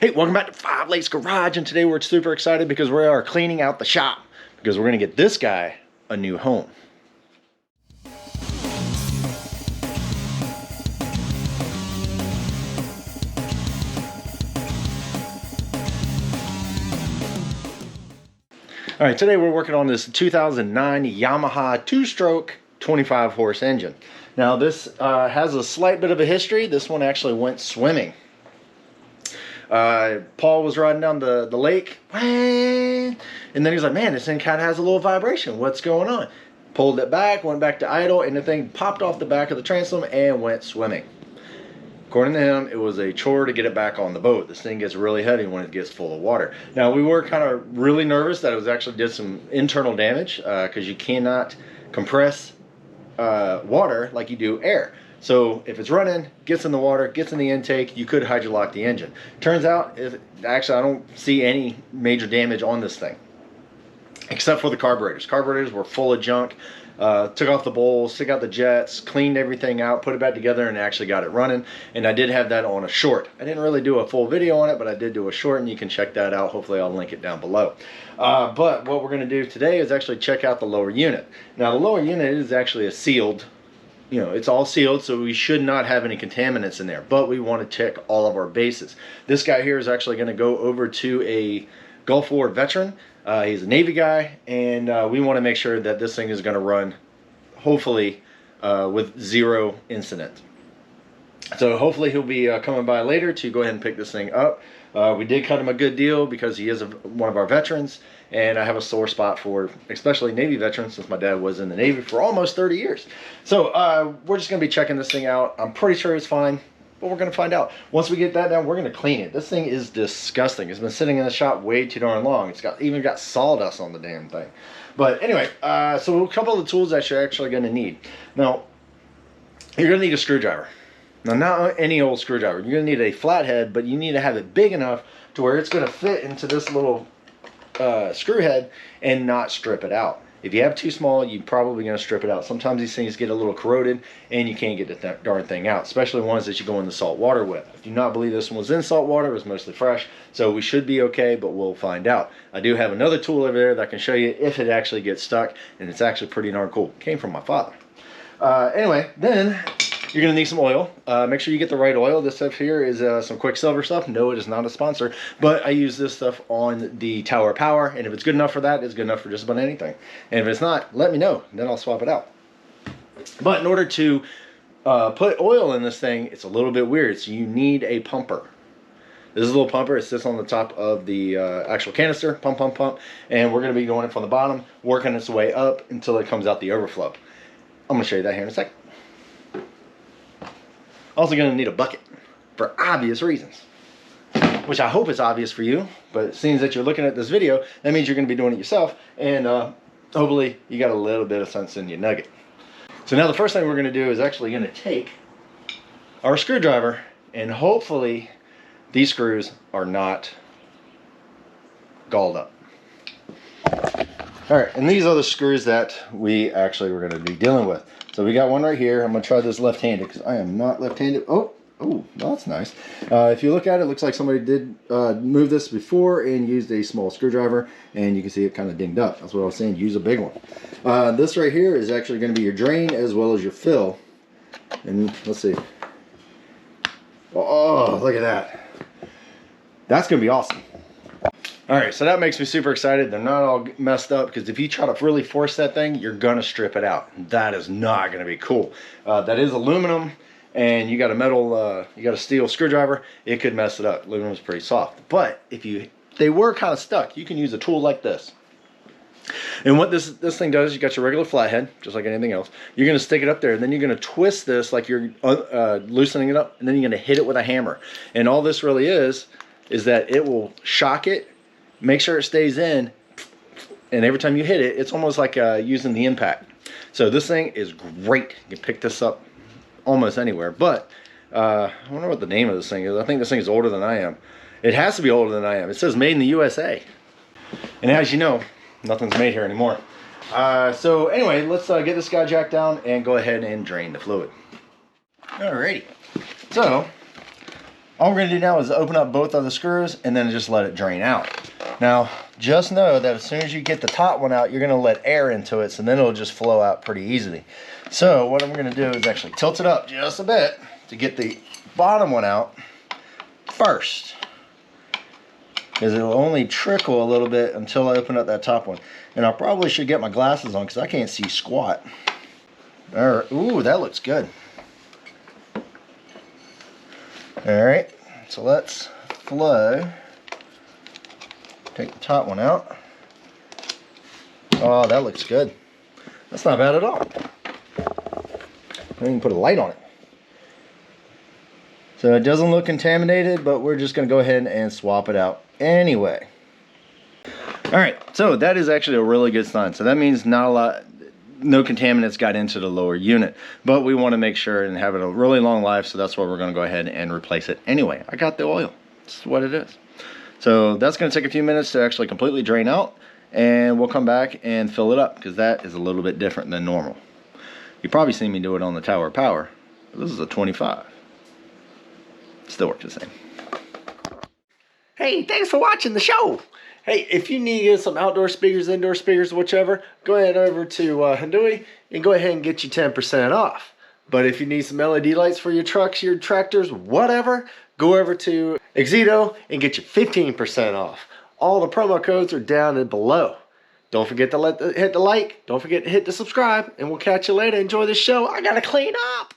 Hey, welcome back to Five Lakes Garage, and today we're super excited because we are cleaning out the shop because we're going to get this guy a new home. All right, today we're working on this 2009 Yamaha two-stroke 25 horse engine. Now this has a slight bit of a history. This one actually went swimming. Paul was riding down the lake, and then he's like, man, this thing kind of has a little vibration. What's going on? Pulled it back, went back to idle, and the thing popped off the back of the transom and went swimming. According to him, it was a chore to get it back on the boat. This thing gets really heavy when it gets full of water. Now, we were kind of really nervous that it was actually did some internal damage because you cannot compress water like you do air. So if it's running, gets in the water, gets in the intake, you could hydrolock the engine. Turns out, actually I don't see any major damage on this thing, except for the carburetors. Carburetors were full of junk. Took off the bowls, took out the jets, cleaned everything out, put it back together, and actually got it running. And I did have that on a short. I didn't really do a full video on it, but I did do a short, and you can check that out. Hopefully I'll link it down below. But what we're going to do today is actually check out the lower unit. Now the lower unit is actually a sealed, you know, it's all sealed, so we should not have any contaminants in there, but we want to check all of our bases. This guy here is actually going to go over to a Gulf War veteran. He's a Navy guy, and we want to make sure that this thing is going to run, hopefully, with zero incident. So hopefully he'll be coming by later to go ahead and pick this thing up. We did cut him a good deal because he is one of our veterans, and I have a sore spot for especially Navy veterans since my dad was in the Navy for almost 30 years. So we're just going to be checking this thing out. I'm pretty sure it's fine, but we're going to find out. Once we get that done, we're going to clean it. This thing is disgusting. It's been sitting in the shop way too darn long. It's even got sawdust on the damn thing. But anyway, so a couple of the tools that you're actually going to need. Now, you're going to need a screwdriver. Now, not any old screwdriver. You're going to need a flathead, but you need to have it big enough to where it's going to fit into this little screw head and not strip it out. If you have too small, you're probably going to strip it out. Sometimes these things get a little corroded and you can't get the darn thing out, especially ones that you go in the salt water with. I do not believe this one was in salt water. It was mostly fresh, so we should be okay, but we'll find out. I do have another tool over there that I can show you if it actually gets stuck, and it's actually pretty darn cool. It came from my father. Anyway, then you're going to need some oil. Make sure you get the right oil. This stuff here is some Quicksilver stuff. No, it is not a sponsor, but I use this stuff on the Tower Power, and if it's good enough for that, it's good enough for just about anything. And if it's not, let me know, then I'll swap it out. But in order to put oil in this thing, it's a little bit weird, so you need a pumper. This is a little pumper. It sits on the top of the actual canister, pump, pump, pump, and we're going to be going it from the bottom, working its way up until it comes out the overflow. I'm going to show you that here in a second. Also going to need a bucket for obvious reasons, which I hope is obvious for you, but it seems that you're looking at this video, that means you're going to be doing it yourself, and hopefully you got a little bit of sense in your nugget. So now the first thing we're going to do is actually going to take our screwdriver, and hopefully these screws are not galled up. All right, and these are the screws that we actually were going to be dealing with. So we got one right here. I'm going to try this left-handed because I am not left-handed. Oh, that's nice. If you look at it, it looks like somebody did move this before and used a small screwdriver, and you can see it kind of dinged up. That's what I was saying, use a big one. This right here is actually going to be your drain as well as your fill. And let's see. Oh, look at that. That's going to be awesome. All right, so that makes me super excited. They're not all messed up, because if you try to really force that thing, you're gonna strip it out. That is not gonna be cool. That is aluminum, and you got a metal, you got a steel screwdriver. It could mess it up. Aluminum is pretty soft. But if they were kind of stuck, you can use a tool like this. And what this thing does, you got your regular flathead, just like anything else. You're gonna stick it up there, and then you're gonna twist this like you're loosening it up, and then you're gonna hit it with a hammer. And all this really is that it will shock it. Make sure it stays in, and every time you hit it, it's almost like using the impact. So this thing is great. You can pick this up almost anywhere, but I wonder what the name of this thing is. I think this thing is older than I am. It has to be older than I am. It says made in the USA. And as you know, nothing's made here anymore. So anyway, let's get this guy jacked down and go ahead and drain the fluid. Alrighty. So All we're gonna do now is open up both of the screws and then just let it drain out. Now, just know that as soon as you get the top one out, you're gonna let air into it, so then it'll just flow out pretty easily. So what I'm gonna do is actually tilt it up just a bit to get the bottom one out first, because it'll only trickle a little bit until I open up that top one. And I probably should get my glasses on because I can't see squat. All right, ooh, that looks good. All right, so let's flow. Take the top one out. Oh, that looks good. That's not bad at all. I can put a light on it. So it doesn't look contaminated, but we're just gonna go ahead and swap it out anyway. All right, so that is actually a really good sign. So that means no contaminants got into the lower unit, but we want to make sure and have it a really long life, so that's why we're going to go ahead and replace it anyway. I got the oil. That's what it is. So that's going to take a few minutes to actually completely drain out, and we'll come back and fill it up because that is a little bit different than normal. You probably seen me do it on the Tower of Power, but this is a 25. Still works the same. Hey, thanks for watching the show. Hey, if you need some outdoor speakers, indoor speakers, whichever, go ahead over to Handui and go ahead and get you 10% off. But if you need some LED lights for your trucks, your tractors, whatever, go over to Exito and get you 15% off. All the promo codes are down and below. Don't forget to hit the like. Don't forget to hit the subscribe. And we'll catch you later. Enjoy the show. I gotta clean up.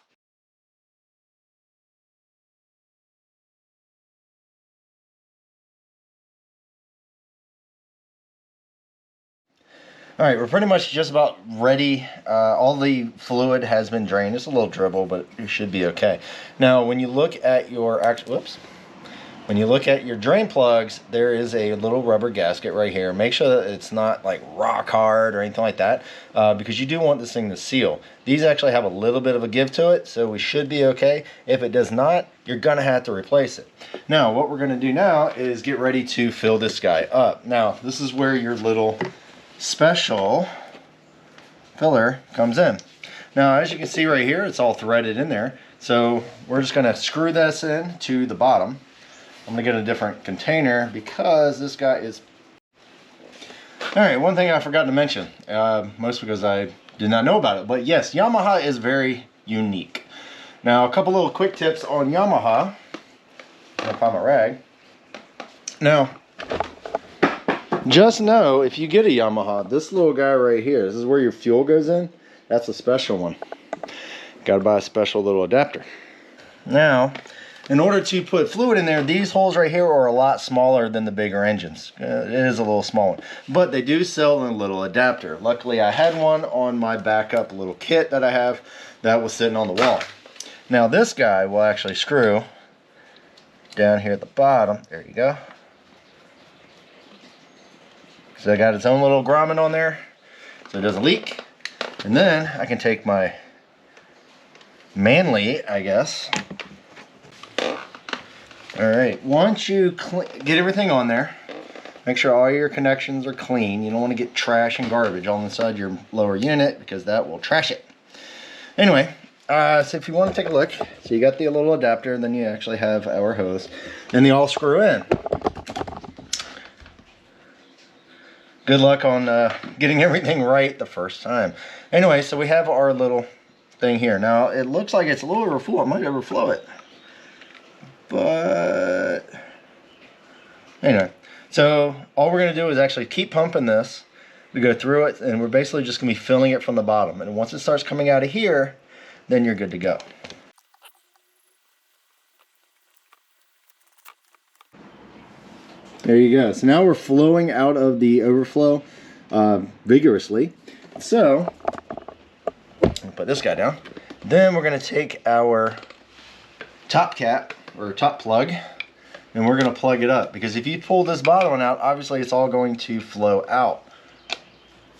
All right, we're pretty much just about ready. All the fluid has been drained. It's a little dribble, but it should be okay. Now, when you look at your when you look at your drain plugs, there is a little rubber gasket right here. Make sure that it's not like rock hard or anything like that, because you do want this thing to seal. These actually have a little bit of a give to it, so we should be okay. If it does not, you're gonna have to replace it. Now, what we're gonna do now is get ready to fill this guy up. Now, this is where your little special filler comes in. Now, as you can see right here, it's all threaded in there. So we're just gonna screw this in to the bottom. I'm gonna get a different container because this guy is... All right, one thing I forgot to mention, most because I did not know about it, but yes, Yamaha is very unique. Now, a couple little quick tips on Yamaha. I'm gonna find my rag. Now, just know, if you get a Yamaha, this little guy right here, this is where your fuel goes in. That's a special one. Gotta buy a special little adapter. Now, in order to put fluid in there, these holes right here are a lot smaller than the bigger engines. It is a little smaller, but they do sell in a little adapter. Luckily, I had one on my backup little kit that I have that was sitting on the wall. Now, this guy will actually screw down here at the bottom. There you go. So I got its own little grommet on there so it doesn't leak. And then I can take my Manly, I guess. Alright, once you get everything on there, make sure all your connections are clean. You don't want to get trash and garbage all inside your lower unit because that will trash it. Anyway, so if you want to take a look, so you got the little adapter, and then you actually have our hose. Then they all screw in. Good luck on getting everything right the first time. Anyway, so we have our little thing here. Now, it looks like it's a little overflow. It might overflow it. But, anyway. So, all we're going to do is actually keep pumping this. We go through it, and we're basically just going to be filling it from the bottom. And once it starts coming out of here, then you're good to go. There you go. So now we're flowing out of the overflow vigorously. So, I'll put this guy down. Then we're going to take our top cap, or top plug, and we're going to plug it up. Because if you pull this bottom one out, obviously it's all going to flow out.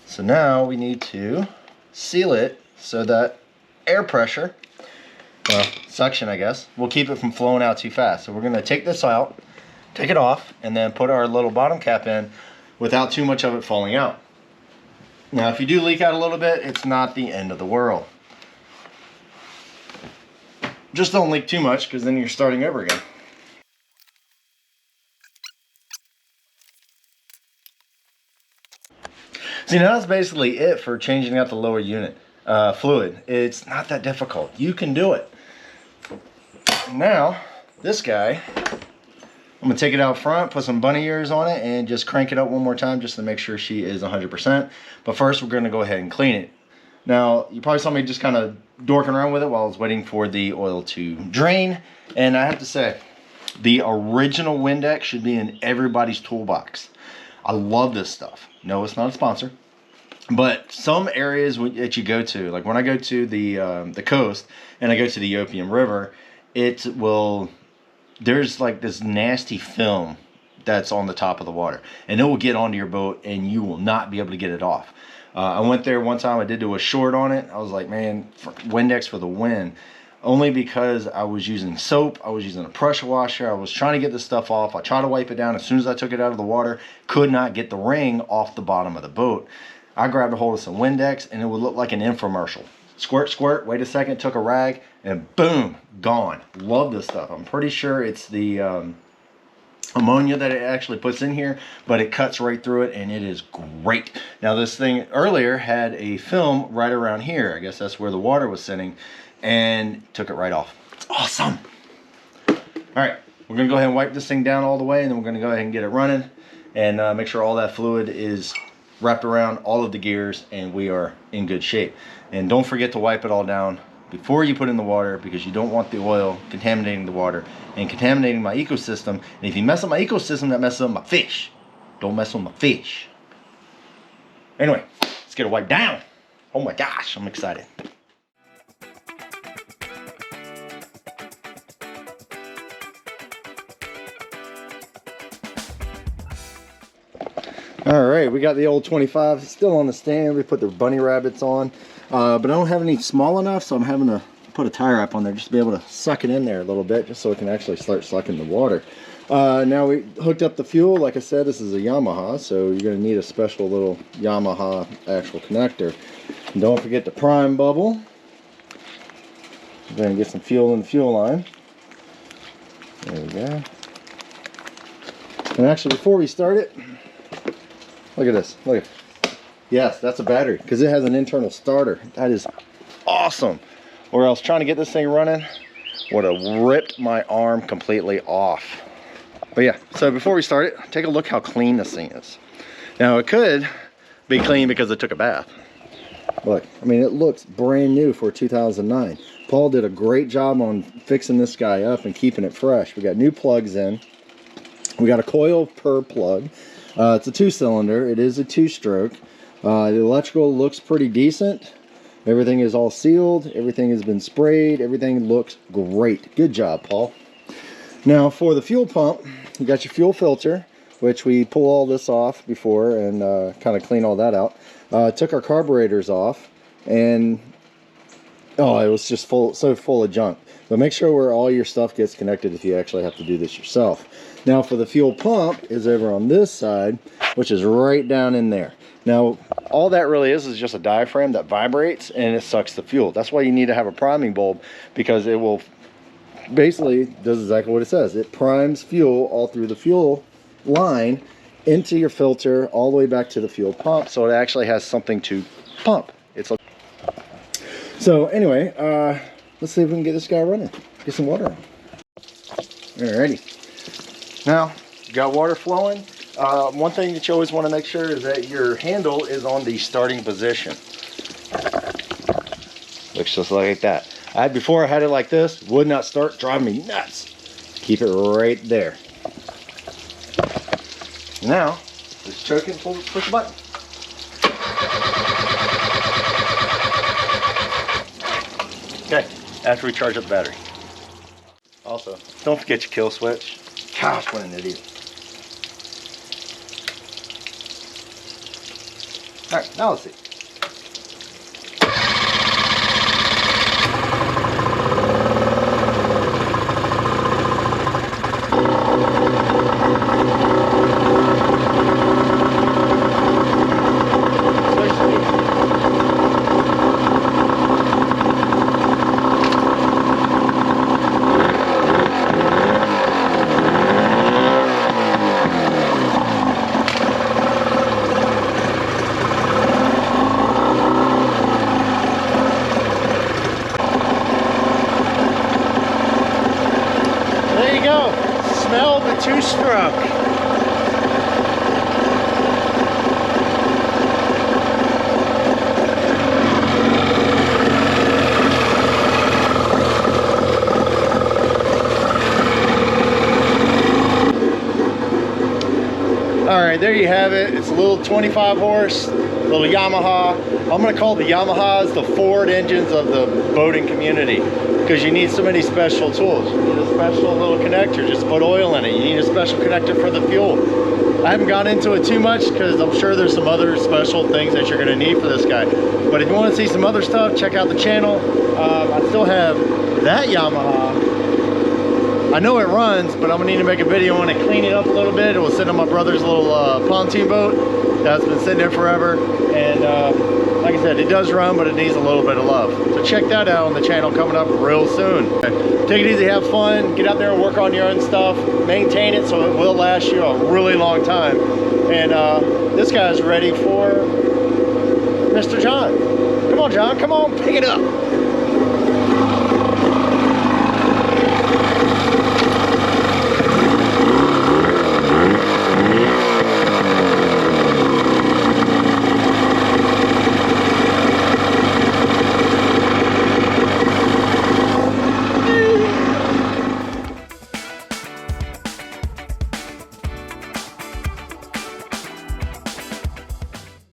So now we need to seal it so that air pressure, well, suction I guess, will keep it from flowing out too fast. So we're going to take this out, take it off, and then put our little bottom cap in without too much of it falling out. Now, if you do leak out a little bit, it's not the end of the world. Just don't leak too much, because then you're starting over again. See, now that's basically it for changing out the lower unit fluid. It's not that difficult. You can do it. Now, this guy, I'm gonna take it out front, put some bunny ears on it, and just crank it up one more time just to make sure she is 100%. But first, we're gonna go ahead and clean it. Now, you probably saw me just kind of dorking around with it while I was waiting for the oil to drain. And I have to say, the original Windex should be in everybody's toolbox. I love this stuff. No, it's not a sponsor. But some areas that you go to, like when I go to the coast and I go to the Opium River, there's like this nasty film that's on the top of the water. And it will get onto your boat and you will not be able to get it off. I went there one time, I did do a short on it. I was like, man, Windex for the win. Only because I was using soap, I was using a pressure washer, I was trying to get this stuff off. I tried to wipe it down as soon as I took it out of the water, could not get the ring off the bottom of the boat. I grabbed a hold of some Windex and it would look like an infomercial. Squirt, squirt, wait a second, took a rag, and boom, gone. Love this stuff. I'm pretty sure it's the ammonia that it actually puts in here, but it cuts right through it and it is great. Now this thing earlier had a film right around here. I guess that's where the water was sitting, and took it right off. It's awesome. All right, we're gonna go ahead and wipe this thing down all the way, and then we're gonna go ahead and get it running and make sure all that fluid is wrapped around all of the gears and we are in good shape. And don't forget to wipe it all down before you put in the water, because you don't want the oil contaminating the water and contaminating my ecosystem. And if you mess up my ecosystem, that messes up my fish. Don't mess with my fish. Anyway, let's get it wiped down. Oh my gosh, I'm excited. All right, we got the old 25 still on the stand. We put the bunny rabbits on, but I don't have any small enough, so I'm having to put a tie wrap on there just to be able to suck it in there a little bit, just so it can actually start sucking the water. Now we hooked up the fuel. Like I said, this is a Yamaha, so you're going to need a special little Yamaha actual connector. And don't forget the prime bubble. We're going to get some fuel in the fuel line. There we go. And actually, before we start it, look at this. Look at it. Yes, that's a battery because it has an internal starter. That is awesome. Or else trying to get this thing running would have ripped my arm completely off. But yeah, so before we start it, take a look how clean this thing is. Now it could be clean because it took a bath. Look, I mean, it looks brand new for 2009. Paul did a great job on fixing this guy up and keeping it fresh. We got new plugs in. We got a coil per plug. It's a 2-cylinder. It is a 2-stroke. The electrical looks pretty decent. Everything is all sealed. Everything has been sprayed. Everything looks great. Good job, Paul. Now for the fuel pump, you got your fuel filter, which we pull all this off before and kind of clean all that out. Took our carburetors off, and oh, it was just so full of junk. But make sure where all your stuff gets connected if you actually have to do this yourself. Now for the fuel pump is over on this side, which is right down in there. Now all that really is just a diaphragm that vibrates and it sucks the fuel. That's why you need to have a priming bulb, because it will basically does exactly what it says. It primes fuel all through the fuel line into your filter all the way back to the fuel pump, so it actually has something to pump. It's like, so anyway, let's see if we can get this guy running. Get some water on. Alrighty. Now you got water flowing. One thing that you always want to make sure is that your handle is on the starting position. Looks just like that. Before I had it like this, would not start, driving me nuts. Keep it right there. Now, just choke it and push the button. Okay, after we charge up the battery. Also, don't forget your kill switch. Gosh, what an idiot. Alright, now let's see. hell of a two-stroke. All right, there you have it. It's a little 25 horse, little Yamaha. I'm gonna call the Yamahas the Ford engines of the boating community, because you need so many special tools. You need a special little connector just to put oil in it. You need a special connector for the fuel. I haven't gone into it too much because I'm sure there's some other special things that you're gonna need for this guy. But if you wanna see some other stuff, check out the channel. I still have that Yamaha. I know it runs, but I'm gonna need to make a video on it, clean it up a little bit. It was sitting on my brother's little pontoon boat that's been sitting there forever. And like I said, it does run, but it needs a little bit of love. So check that out on the channel coming up real soon. Take it easy, have fun, get out there and work on your own stuff, maintain it so it will last you a really long time. And this guy's ready for Mr. John. Come on, John, come on, pick it up.